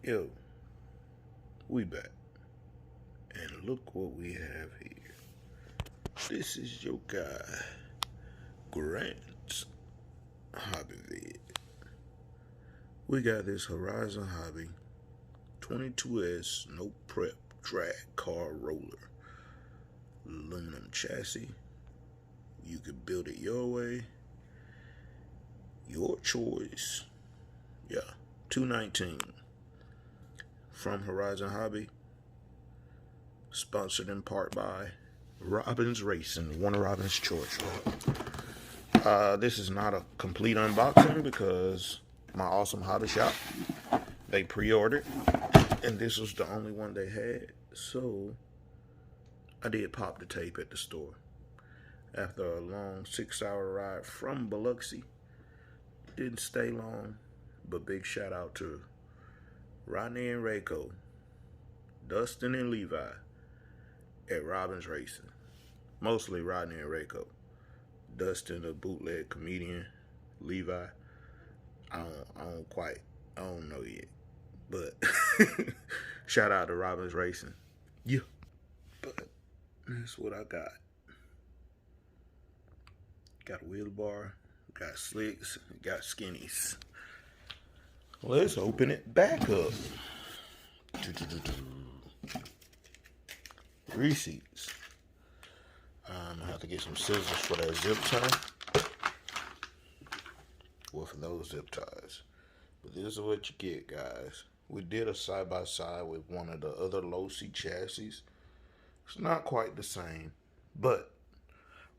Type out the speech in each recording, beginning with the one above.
Yo, we back. And look what we have here. This is your guy, Grant's Hobby Vid. We got this Horizon Hobby 22S no prep drag car roller. Aluminum chassis. You can build it your way. Your choice. Yeah, $219 from Horizon Hobby. Sponsored in part by Robbins Racing, one of Robbins' choice. This is not a complete unboxing because my awesome hobby shop, they pre-ordered, and this was the only one they had, so I did pop the tape at the store. After a long 6-hour ride from Biloxi, didn't stay long, but big shout out to Rodney and Rayco, Dustin and Levi at Robbins Racing. Mostly Rodney and Rayco. Dustin, a bootleg comedian. Levi, I don't know yet. But shout out to Robbins Racing. Yeah. But that's what I got. Got a wheel bar, got slicks, got skinnies. Let's open it back up. Receipts. I'm gonna have to get some scissors for that zip tie. Well, for those zip ties. But this is what you get, guys. We did a side-by-side with one of the other Losi chassis. It's not quite the same, but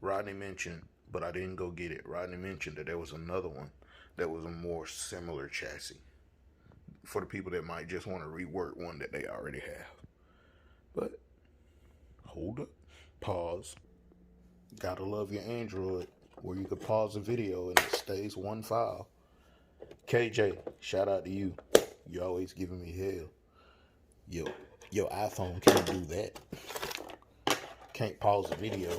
Rodney mentioned, but I didn't go get it. Rodney mentioned that there was another one that was a more similar chassis for the people that might just want to rework one that they already have. But hold up, pause. Gotta love your Android where you could pause a video and it stays one file. KJ, shout out to you. You always giving me hell. Your iPhone can't do that. Can't pause a video.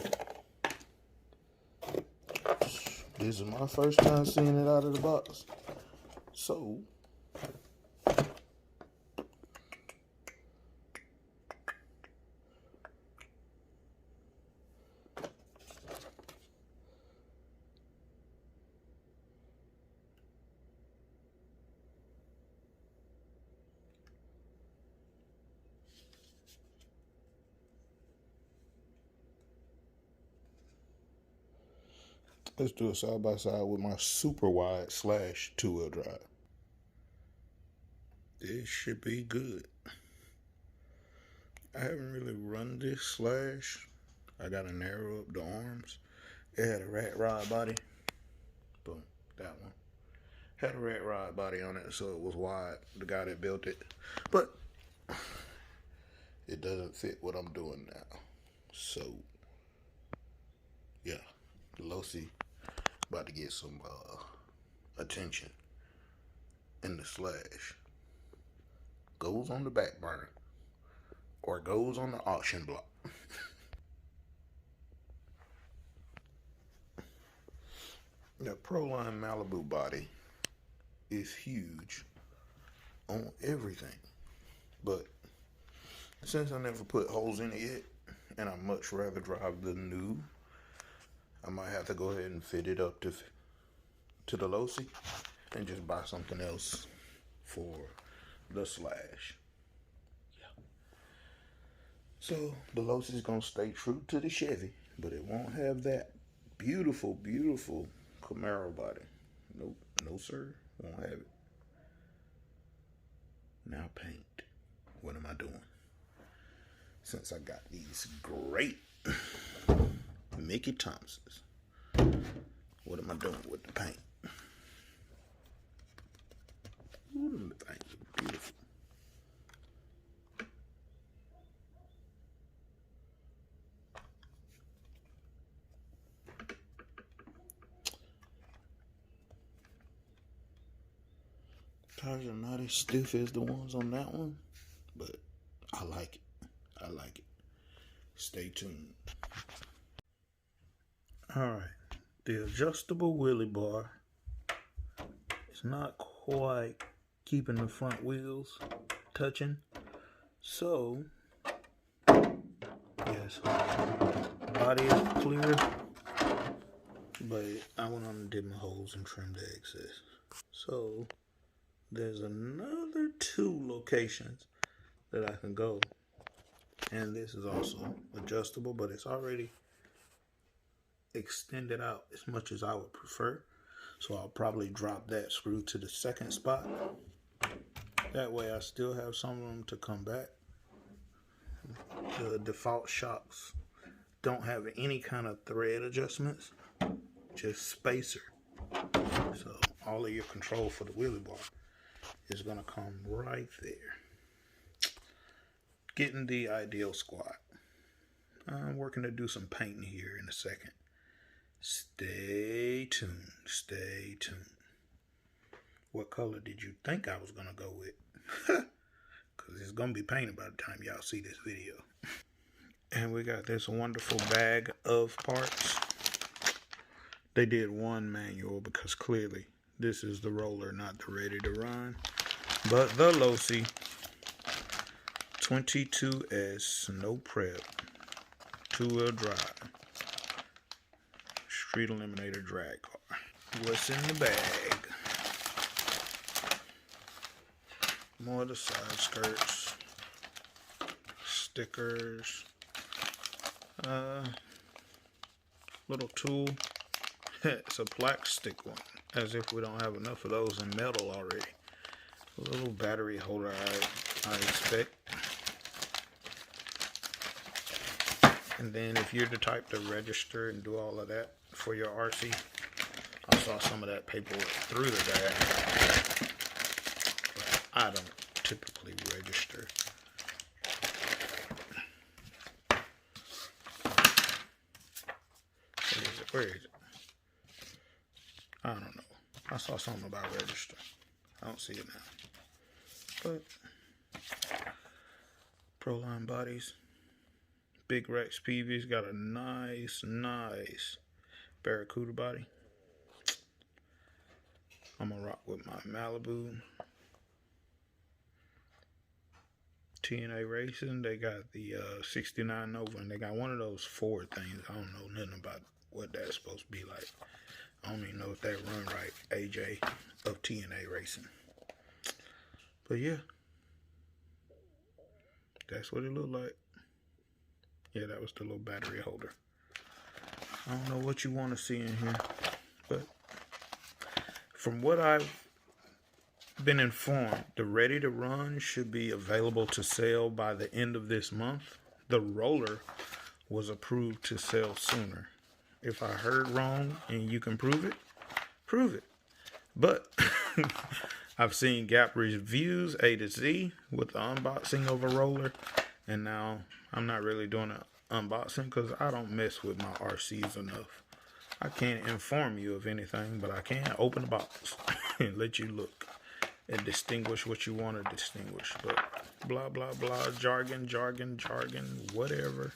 This is my first time seeing it out of the box. So let's do a side-by-side with my super wide / two-wheel drive. This should be good. I haven't really run this / I gotta narrow up the arms. It had a rat rod body. Boom, that one. Had a rat rod body on it, so it was wide. The guy that built it. But it doesn't fit what I'm doing now. So, yeah. Losi about to get some attention in the / goes on the back burner or goes on the auction block. The Proline Malibu body is huge on everything, but since I never put holes in it yet and I much rather drive the new, I might have to go ahead and fit it up to the Losi and just buy something else for the / Yeah. So the Losi is gonna stay true to the Chevy, but it won't have that beautiful, beautiful Camaro body. Nope, no sir, won't have it. Now paint. What am I doing? Since I got these great Mickey Thompsons, what am I doing with the paint? Ooh, the things are beautiful. Tires are not as stiff as the ones on that one, but I like it. I like it. Stay tuned. Alright, the adjustable wheelie bar is not quite keeping the front wheels touching. So, yes, body is clear, but I went on and did my holes and trimmed the excess. So, there's another 2 locations that I can go. And this is also adjustable, but it's already extended out as much as I would prefer. So I'll probably drop that screw to the second spot. That way I still have some room to come back. The default shocks don't have any kind of thread adjustments, just spacer. So all of your control for the wheelie bar is gonna come right there. Getting the ideal squat. I'm working to do some painting here in a second. Stay tuned, stay tuned. What color did you think I was gonna go with? Because it's gonna be painted by the time y'all see this video. And we got this wonderful bag of parts. They did one manual because clearly this is the roller, not the ready to run. But the Losi 22S no prep 2-wheel drive street eliminator drag car. What's in the bag? More of the side skirts, stickers, little tool. It's a plastic one, as if we don't have enough of those in metal already. A little battery holder I expect. And then if you're the type to register and do all of that for your RC, I saw some of that paperwork through the bag. But I don't typically register. Where is it? I don't know. I saw something about register. I don't see it now. But Proline bodies. Big Rex PV's got a nice Barracuda body. I'm gonna rock with my Malibu. TNA Racing, they got the 69 Nova, and they got one of those Ford things. I don't know nothing about what that's supposed to be like. I don't even know if they run right. AJ of TNA Racing. But yeah, that's what it looked like. Yeah, that was the little battery holder. I don't know what you want to see in here, but from what I've been informed, the ready to run should be available to sell by the end of this month. The roller was approved to sell sooner. If I heard wrong and you can prove it, prove it. But I've seen Gap reviews A to Z with the unboxing of a roller, and now I'm not really doing an unboxing because I don't mess with my RCs enough. I can't inform you of anything, but I can open the box and let you look and distinguish what you want to distinguish. But blah, blah, blah, jargon, whatever.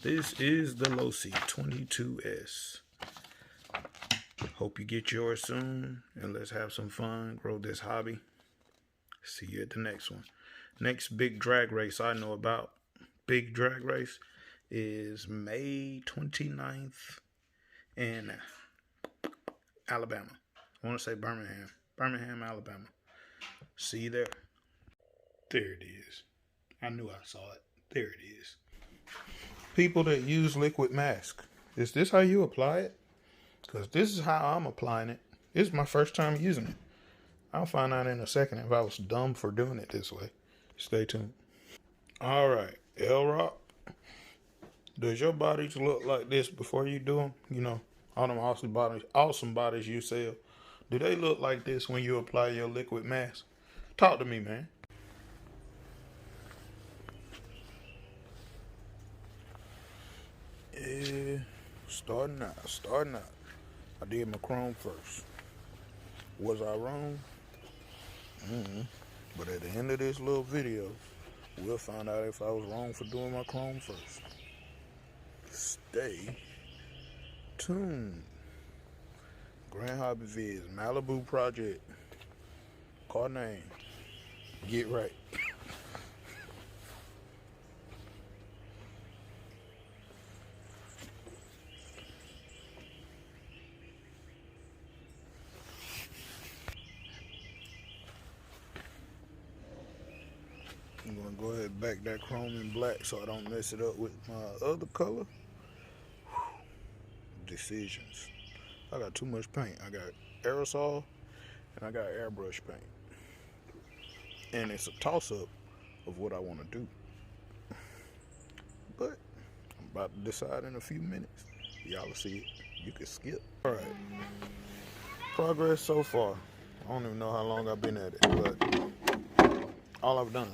This is the Losi 22S. Hope you get yours soon, and let's have some fun, grow this hobby. See you at the next one. Next big drag race I know about, big drag race, is May 29th in Alabama. I want to say Birmingham, Alabama. See you there. There it is. I knew I saw it. There it is. People that use liquid mask, is this how you apply it? Because this is how I'm applying it. This is my first time using it. I'll find out in a second if I was dumb for doing it this way. Stay tuned. All right, L-Rock. Does your bodies look like this before you do them? You know, all them awesome bodies you sell. Do they look like this when you apply your liquid mask? Talk to me, man. Yeah, starting out. I did my chrome first. Was I wrong? But at the end of this little video, we'll find out if I was wrong for doing my chrome first. Stay tuned. Grand Hobby Viz, Malibu Project. Car name. Get right. I'm gonna go ahead and back that chrome in black so I don't mess it up with my other color. Decisions. I got too much paint. I got aerosol and I got airbrush paint. And it's a toss-up of what I want to do. But I'm about to decide in a few minutes. Y'all will see it. You can skip. Alright. Progress so far. I don't even know how long I've been at it, but all I've done,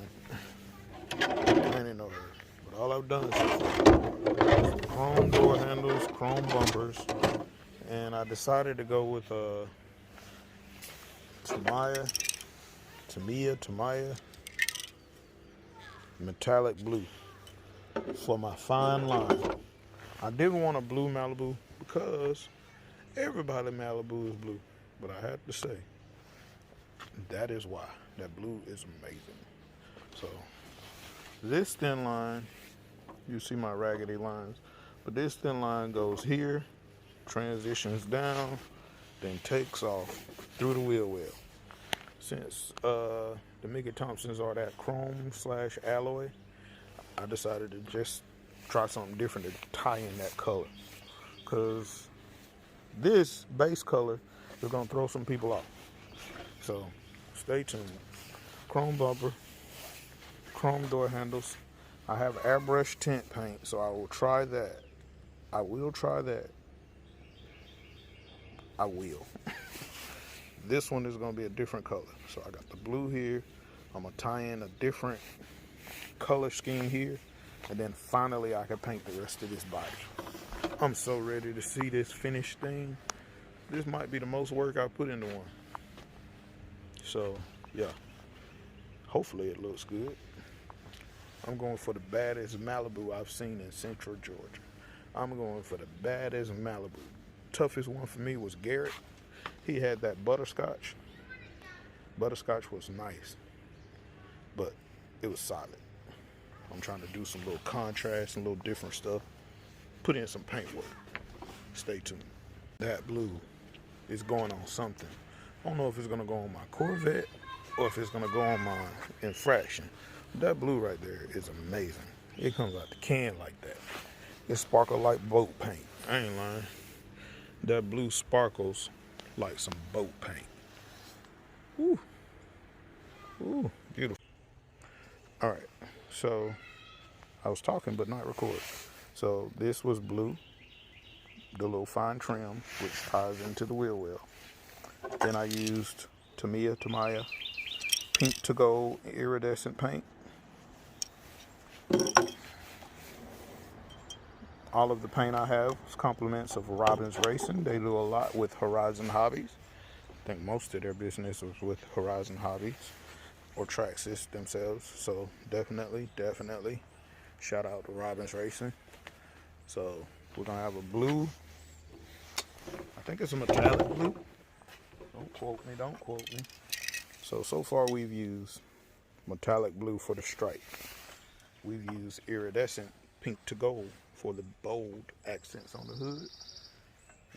I ain't no hurry, but all I've done so far is chrome door handles, chrome bumpers, and I decided to go with Tamiya metallic blue for my fine line. I didn't want a blue Malibu because everybody Malibu is blue, but I had to say that is why. That blue is amazing. So this thin line, you see my raggedy lines, but this thin line goes here, transitions down, then takes off through the wheel well. Since the Mickey Thompsons are that chrome / alloy, I decided to just try something different to tie in that color. Because this base color is going to throw some people off. So stay tuned. Chrome bumper, chrome door handles. I have airbrush tint paint, so I will try that. I will. This one is going to be a different color. So I got the blue here. I'm going to tie in a different color scheme here. And then finally I can paint the rest of this body. I'm so ready to see this finished thing. This might be the most work I put into one. So, yeah. Hopefully it looks good. I'm going for the baddest Malibu I've seen in Central Georgia. I'm going for the baddest Malibu. Toughest one for me was Garrett. He had that butterscotch. Butterscotch was nice, but it was solid. I'm trying to do some little contrast and little different stuff. Put in some paint work. Stay tuned. That blue is going on something. I don't know if it's going to go on my Corvette or if it's going to go on my Infraction. That blue right there is amazing. It comes out the can like that. It sparkles like boat paint. I ain't lying. That blue sparkles like some boat paint. Ooh. Ooh, beautiful. All right, so I was talking but not recording. So this was blue, the little fine trim, which ties into the wheel well. Then I used Tamiya pink to gold iridescent paint. All of the paint I have is compliments of Robbins Racing. They do a lot with Horizon Hobbies. I think most of their business was with Horizon Hobbies or Traxxas themselves. So definitely shout out to Robbins Racing. So we're gonna have a blue. I think it's a metallic blue. Don't quote me. So far we've used metallic blue for the stripe. We've used iridescent pink to gold for the bold accents on the hood.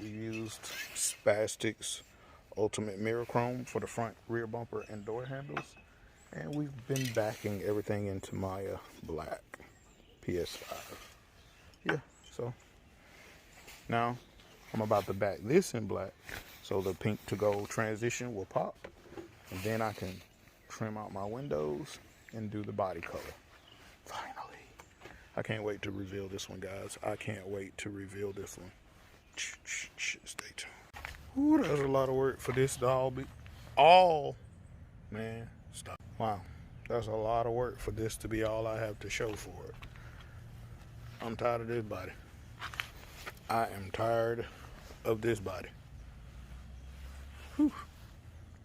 We used Spastic's Ultimate Mirror Chrome for the front rear bumper and door handles. And we've been backing everything into my black PS5. Yeah, so now I'm about to back this in black so the pink to gold transition will pop. And then I can trim out my windows and do the body color. Finally. I can't wait to reveal this one, guys. I can't wait to reveal this one. Stay tuned. Ooh, that's a lot of work for this to all man, stop. Wow, that's a lot of work for this to be all I have to show for it. I'm tired of this body. I am tired of this body. Whew.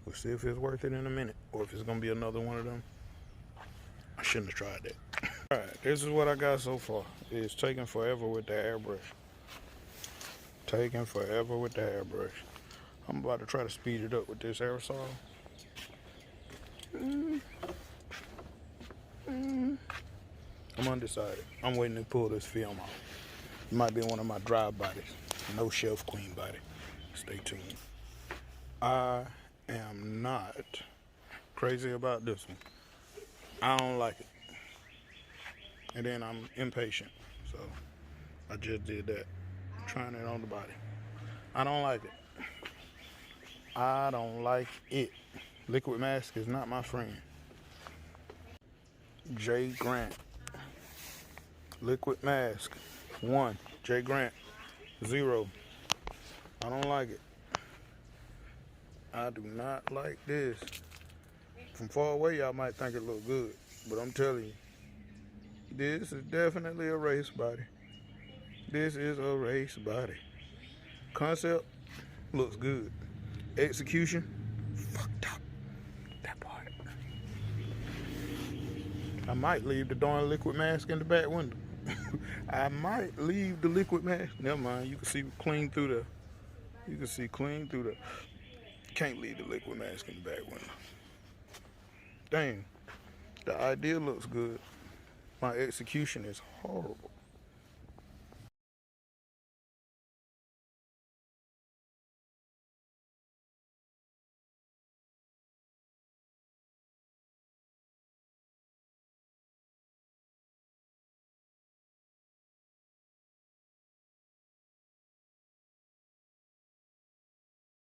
We'll see if it's worth it in a minute or if it's going to be another one of them. I shouldn't have tried that. Alright, this is what I got so far. It's taking forever with the airbrush. I'm about to try to speed it up with this aerosol. I'm undecided. I'm waiting to pull this film off. It might be one of my dry bodies. No shelf queen body. Stay tuned. I am not crazy about this one. I don't like it. and then I'm impatient. So I just did that, trying it on the body. I don't like it. I don't like it. Liquid mask is not my friend. J. Grant. Liquid mask. 1. J. Grant. 0. I don't like it. I do not like this. From far away, y'all might think it look good, but I'm telling you, this is definitely a race body. This is a race body. Concept looks good. Execution, fucked up. That part. I might leave the darn liquid mask in the back window. I might leave the liquid mask. Never mind. You can see clean through the. You can see clean through the. Can't leave the liquid mask in the back window. Dang. The idea looks good. My execution is horrible.